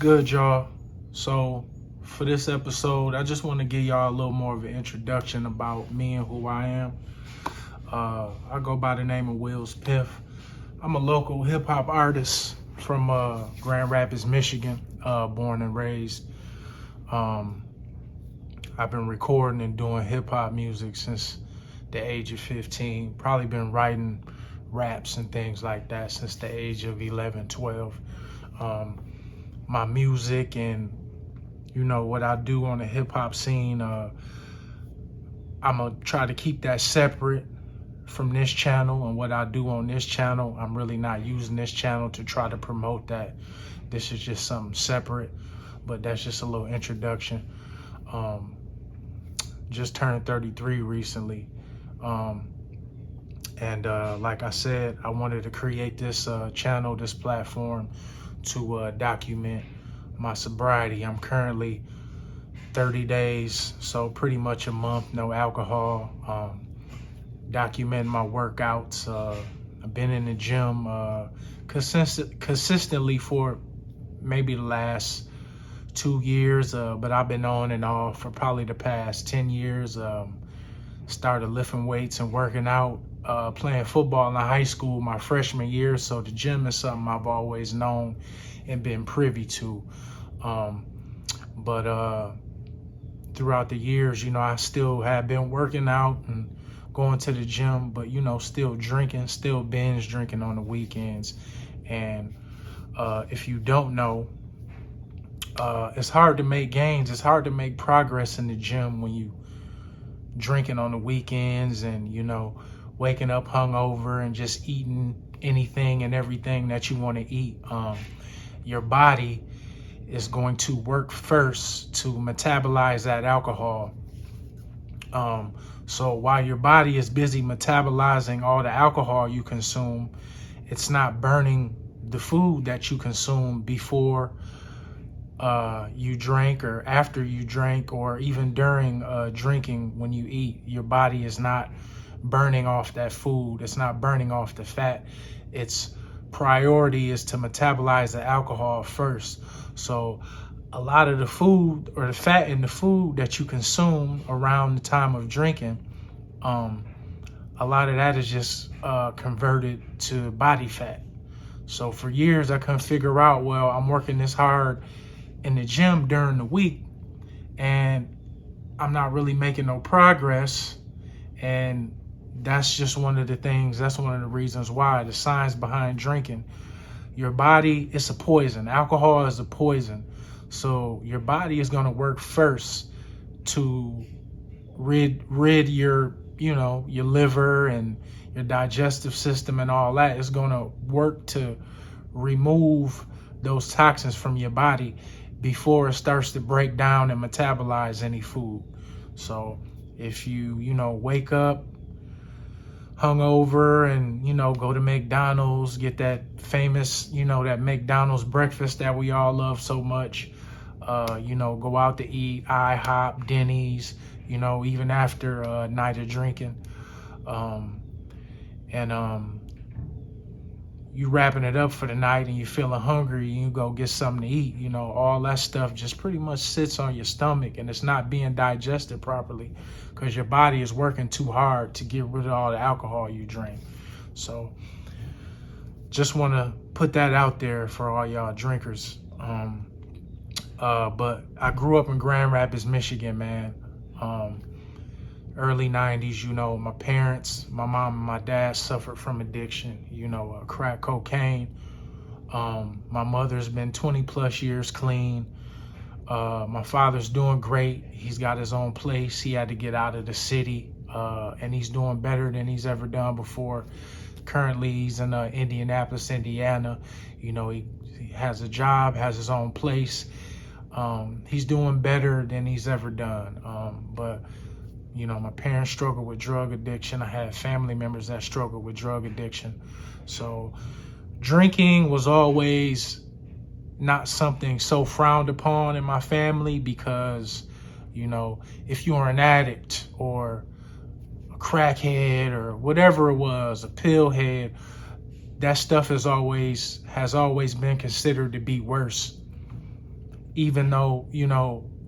good, y'all? So for this episode, I just want to give y'all a little more of an introduction about me and who I am. I go by the name of Will's Piff. I'm a local hip hop artist from Grand Rapids, Michigan, born and raised. I've been recording and doing hip hop music since the age of 15. Probably been writing raps and things like that since the age of 11, 12. My music and what I do on the hip hop scene, I'm gonna try to keep that separate from this channel. And what I do on this channel, I'm really not using this channel to try to promote that. This is just something separate, but that's just a little introduction. Just turned 33 recently. Like I said, I wanted to create this channel, this platform to document my sobriety. I'm currently 30 days, so pretty much a month, no alcohol. Documenting my workouts. I've been in the gym consistently for maybe the last 2 years, but I've been on and off for probably the past 10 years. Started lifting weights and working out, playing football in high school my freshman year, so the gym is something I've always known and been privy to. But throughout the years, I still have been working out and going to the gym, but still drinking, still binge drinking on the weekends. And if you don't know, it's hard to make gains. It's hard to make progress in the gym when you drinking on the weekends and, waking up hungover and just eating anything and everything that you want to eat. Your body is going to work first to metabolize that alcohol. So while your body is busy metabolizing all the alcohol you consume, it's not burning the food that you consume before you drank or after you drank, or even during drinking. When you eat, your body is not burning off that food. It's not burning off the fat. Its priority is to metabolize the alcohol first. So a lot of the food or the fat in the food that you consume around the time of drinking, a lot of that is just converted to body fat. So for years I couldn't figure out, well, I'm working this hard in the gym during the week and I'm not really making no progress. And that's just one of the things, that's one of the reasons why, the science behind drinking. Your body is a poison. Alcohol is a poison. So your body is going to work first to rid your, your liver and your digestive system and all that. It's going to work to remove those toxins from your body before it starts to break down and metabolize any food. So if you, wake up hungover and, go to McDonald's, get that famous, that McDonald's breakfast that we all love so much, go out to eat, IHOP, Denny's, even after a night of drinking, you wrapping it up for the night and you feeling hungry and you go get something to eat, all that stuff just pretty much sits on your stomach and it's not being digested properly because your body is working too hard to get rid of all the alcohol you drink. So just want to put that out there for all y'all drinkers. But I grew up in Grand Rapids, Michigan, man. Early 90s, my parents, my mom and my dad suffered from addiction, crack cocaine. My mother's been 20 plus years clean. My father's doing great. He's got his own place. He had to get out of the city, and he's doing better than he's ever done before. Currently, he's in Indianapolis, Indiana. He has a job, has his own place. He's doing better than he's ever done. But my parents struggled with drug addiction. I had family members that struggled with drug addiction. So drinking was always not something so frowned upon in my family because, if you were an addict or a crackhead or whatever it was, a pill head, that stuff has always been considered to be worse. even though,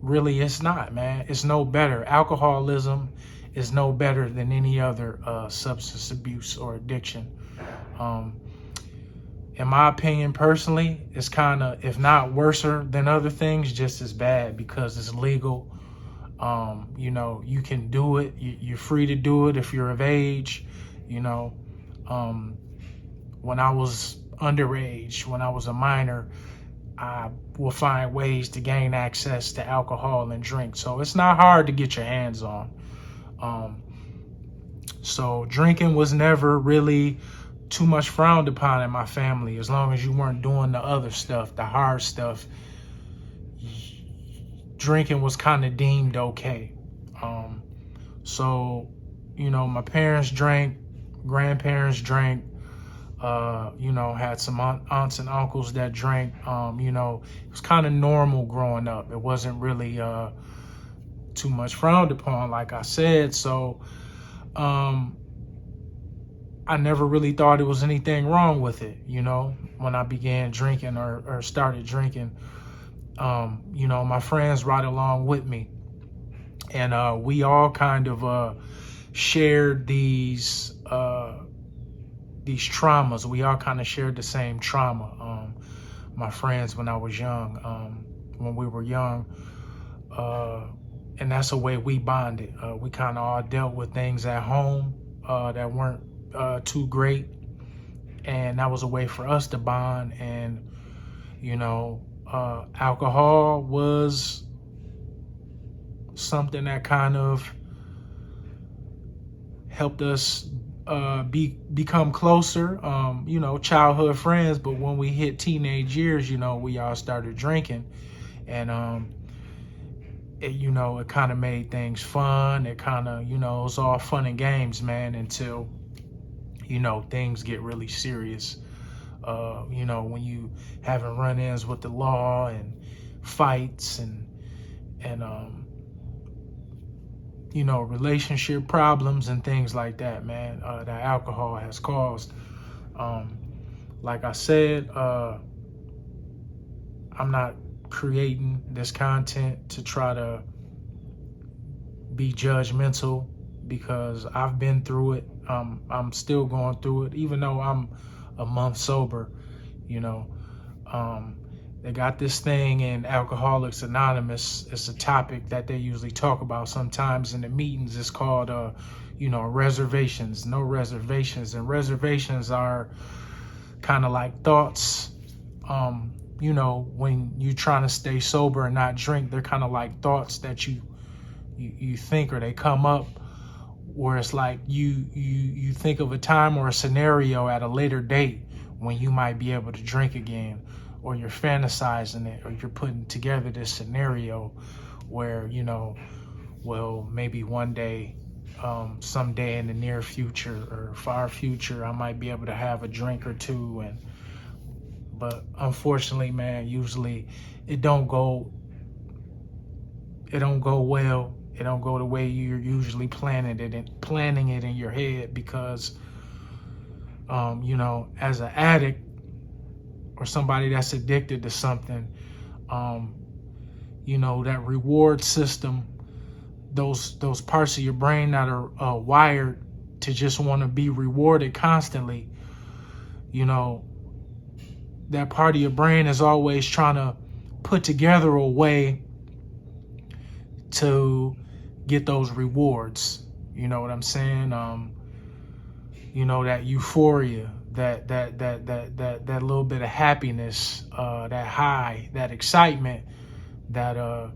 really it's not, man. It's no better. Alcoholism is no better than any other substance abuse or addiction. Um, in my opinion, personally, it's kind of, if not worser than other things, just as bad because it's legal. You can do it. You're free to do it if you're of age. Um, when I was underage, when I was a minor, I will find ways to gain access to alcohol and drink. So it's not hard to get your hands on. Um, so drinking was never really too much frowned upon in my family, as long as you weren't doing the other stuff, the hard stuff. Drinking was kind of deemed okay. So, my parents drank, grandparents drank, had some aunts and uncles that drank. It was kind of normal growing up. It wasn't really too much frowned upon, like I said. So I never really thought it was anything wrong with it, when I began drinking or started drinking. My friends right along with me. And we all kind of shared these traumas. We all kind of shared the same trauma. My friends, when I was young, when we were young, and that's the way we bonded. We kind of all dealt with things at home that weren't too great, and that was a way for us to bond. And alcohol was something that kind of helped us become closer, childhood friends. But when we hit teenage years, we all started drinking, and it kind of made things fun. It kind of, it was all fun and games, man, until, things get really serious. When you having run-ins with the law and fights and relationship problems and things like that, man, that alcohol has caused. Like I said, I'm not creating this content to try to be judgmental, because I've been through it. I'm still going through it, even though I'm a month sober. They got this thing in Alcoholics Anonymous. It's a topic that they usually talk about sometimes in the meetings. It's called, reservations, no reservations. And reservations are kind of like thoughts. When you're trying to stay sober and not drink, they're kind of like thoughts that you think, or they come up, where it's like you think of a time or a scenario at a later date when you might be able to drink again, or you're fantasizing it, or you're putting together this scenario where, well, maybe one day, someday in the near future or far future, I might be able to have a drink or two. But unfortunately, man, usually it don't go well. It don't go the way you're usually planning it in your head, because as an addict or somebody that's addicted to something, that reward system, those parts of your brain that are wired to just want to be rewarded constantly, that part of your brain is always trying to put together a way to get those rewards. You know what I'm saying? That euphoria, that little bit of happiness, that high, that excitement that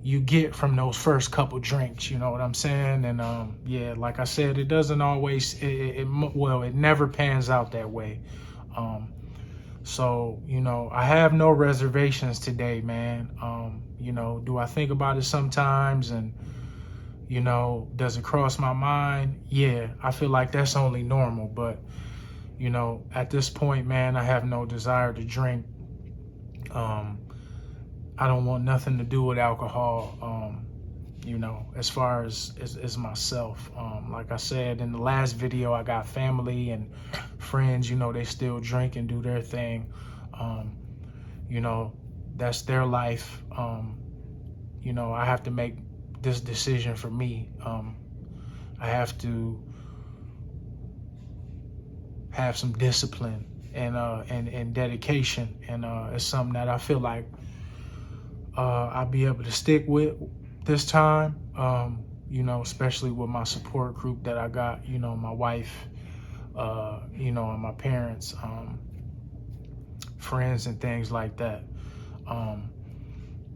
you get from those first couple drinks. You know what I'm saying? And yeah, like I said, it doesn't always. It never pans out that way. So, I have no reservations today, man. Do I think about it sometimes, and, does it cross my mind? Yeah, I feel like that's only normal. But, at this point, man, I have no desire to drink. I don't want nothing to do with alcohol, as far as myself. Like I said in the last video, I got family and friends, they still drink and do their thing. that's their life. I have to make this decision for me. I have to have some discipline and dedication, and it's something that I feel like I'll be able to stick with this time. Especially with my support group that I got. My wife, and my parents, friends, and things like that.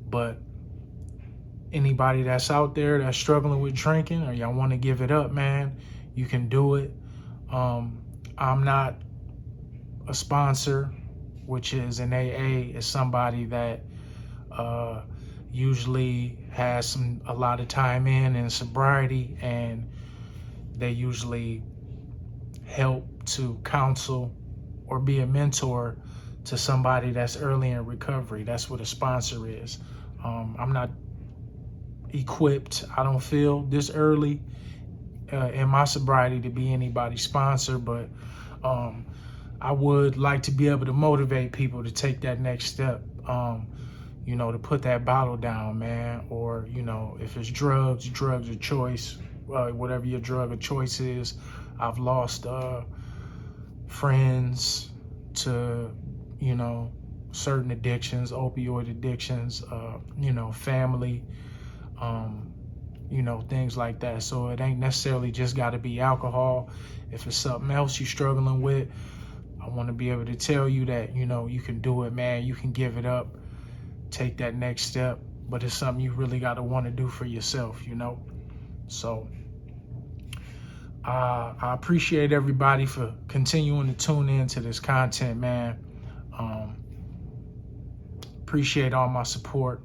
But anybody that's out there that's struggling with drinking, or y'all want to give it up, man, you can do it. I'm not a sponsor, which is an AA, is somebody that usually has a lot of time in sobriety, and they usually help to counsel or be a mentor to somebody that's early in recovery. That's what a sponsor is. I'm not equipped, I don't feel, this early in my sobriety to be anybody's sponsor, but I would like to be able to motivate people to take that next step, to put that bottle down, man. Or, if it's drugs of choice, whatever your drug of choice is. I've lost friends to, certain addictions, opioid addictions, family, things like that. So it ain't necessarily just got to be alcohol. If it's something else you're struggling with, I want to be able to tell you that, you can do it, man. You can give it up, take that next step, but it's something you really got to want to do for yourself, So I appreciate everybody for continuing to tune in to this content, man. Appreciate all my support,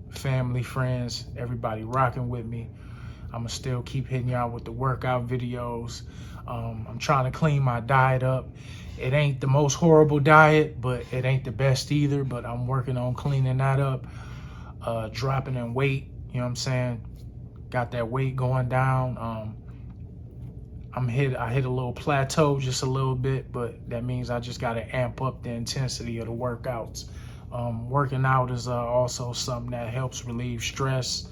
family, friends, everybody rocking with me. I'm gonna still keep hitting y'all with the workout videos. I'm trying to clean my diet up. It ain't the most horrible diet, but it ain't the best either, but I'm working on cleaning that up, dropping in weight, you know what I'm saying? Got that weight going down. I hit a little plateau just a little bit, but that means I just got to amp up the intensity of the workouts. Working out is also something that helps relieve stress.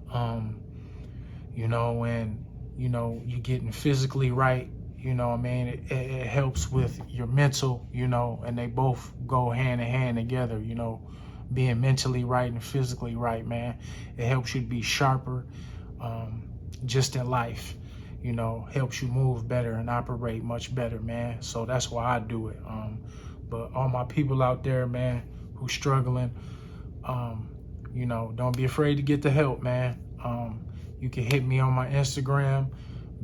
When you're getting physically right, it helps with your mental, and they both go hand in hand together, being mentally right and physically right, man. It helps you to be sharper, just in life. Helps you move better and operate much better, man. So that's why I do it. But all my people out there, man, who's struggling, don't be afraid to get the help, man. You can hit me on my Instagram,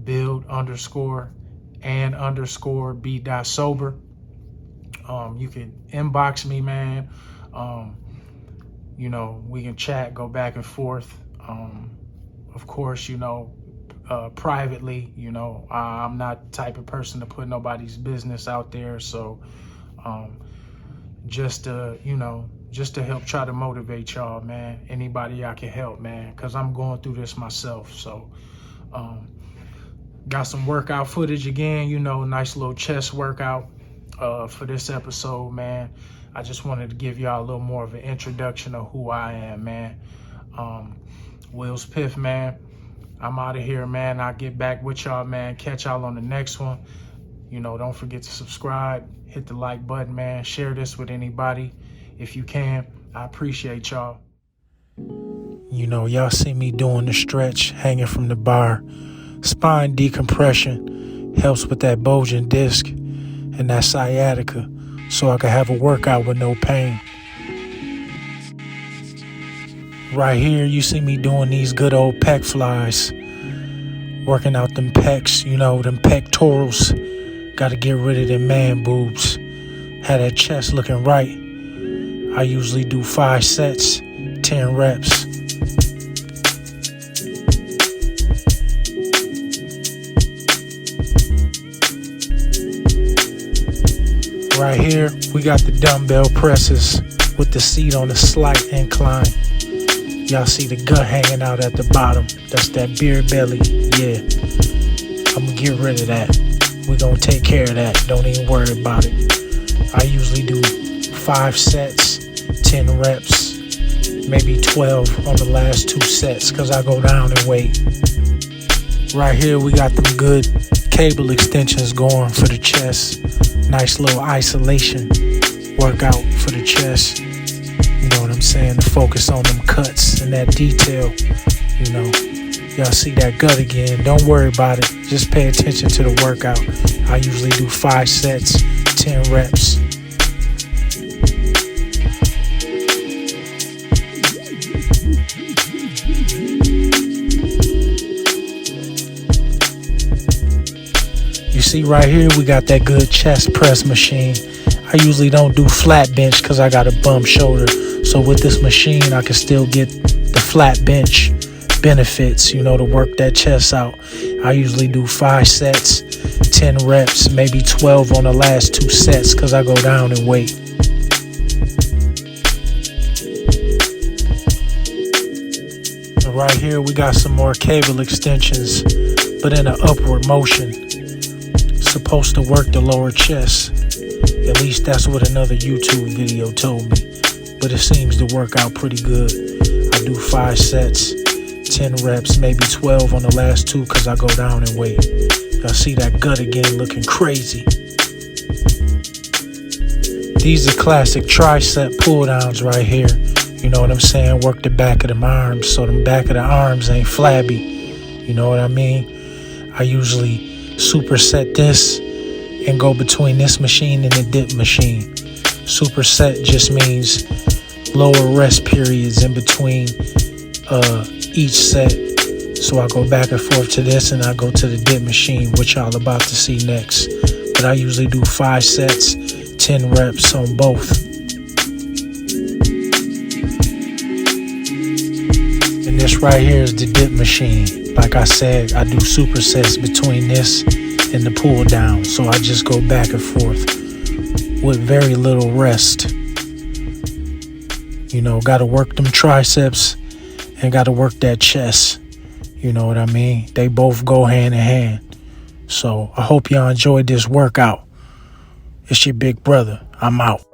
build_and_b.sober. You can inbox me, man. We can chat, go back and forth. Of course, privately, I'm not the type of person to put nobody's business out there. So just to help try to motivate y'all, man. Anybody I can help, man, because I'm going through this myself. So got some workout footage again, nice little chest workout for this episode, man. I just wanted to give y'all a little more of an introduction of who I am, man. Will's Piff, man. I'm out of here, man. I'll get back with y'all, man. Catch y'all on the next one. Don't forget to subscribe, hit the like button, man. Share this with anybody if you can. I appreciate y'all. Y'all see me doing the stretch, hanging from the bar. Spine decompression helps with that bulging disc and that sciatica, so I can have a workout with no pain. Right here, you see me doing these good old pec flies, working out them pecs, them pectorals. Got to get rid of them man boobs. Have that chest looking right. I usually do 5 sets, 10 reps. Right here, we got the dumbbell presses with the seat on a slight incline. Y'all see the gut hanging out at the bottom. That's that beer belly. Yeah, I'm gonna get rid of that. We're gonna take care of that. Don't even worry about it. I usually do 5 sets, 10 reps, maybe 12 on the last 2 sets because I go down in weight. Right here we got them good cable extensions going for the chest. Nice little isolation workout for the chest. You know what I'm saying? To focus on them cuts and that detail. You know, y'all see that gut again. Don't worry about it. Just pay attention to the workout. I usually do 5 sets, 10 reps. You see right here, we got that good chest press machine. I usually don't do flat bench because I got a bum shoulder. So with this machine, I can still get the flat bench benefits, you know, to work that chest out. I usually do 5 sets, 10 reps, maybe 12 on the last 2 sets because I go down in weight. And right here, we got some more cable extensions, but in an upward motion. Supposed to work the lower chest. At least that's what another YouTube video told me. But it seems to work out pretty good. I do 5 sets, 10 reps, maybe 12 on the last 2 because I go down in weight. Y'all see that gut again looking crazy. These are classic tricep pull downs right here. You know what I'm saying? Work the back of them arms so them back of the arms ain't flabby. You know what I mean? I usually superset this and go between this machine and the dip machine. Superset just means lower rest periods in between each set. So I go back and forth to this and I go to the dip machine, which y'all about to see next. But I usually do 5 sets, 10 reps on both. And this right here is the dip machine. Like I said, I do supersets between this and the pull down. So I just go back and forth with very little rest. You know, got to work them triceps and got to work that chest. You know what I mean? They both go hand in hand. So I hope y'all enjoyed this workout. It's your big brother. I'm out.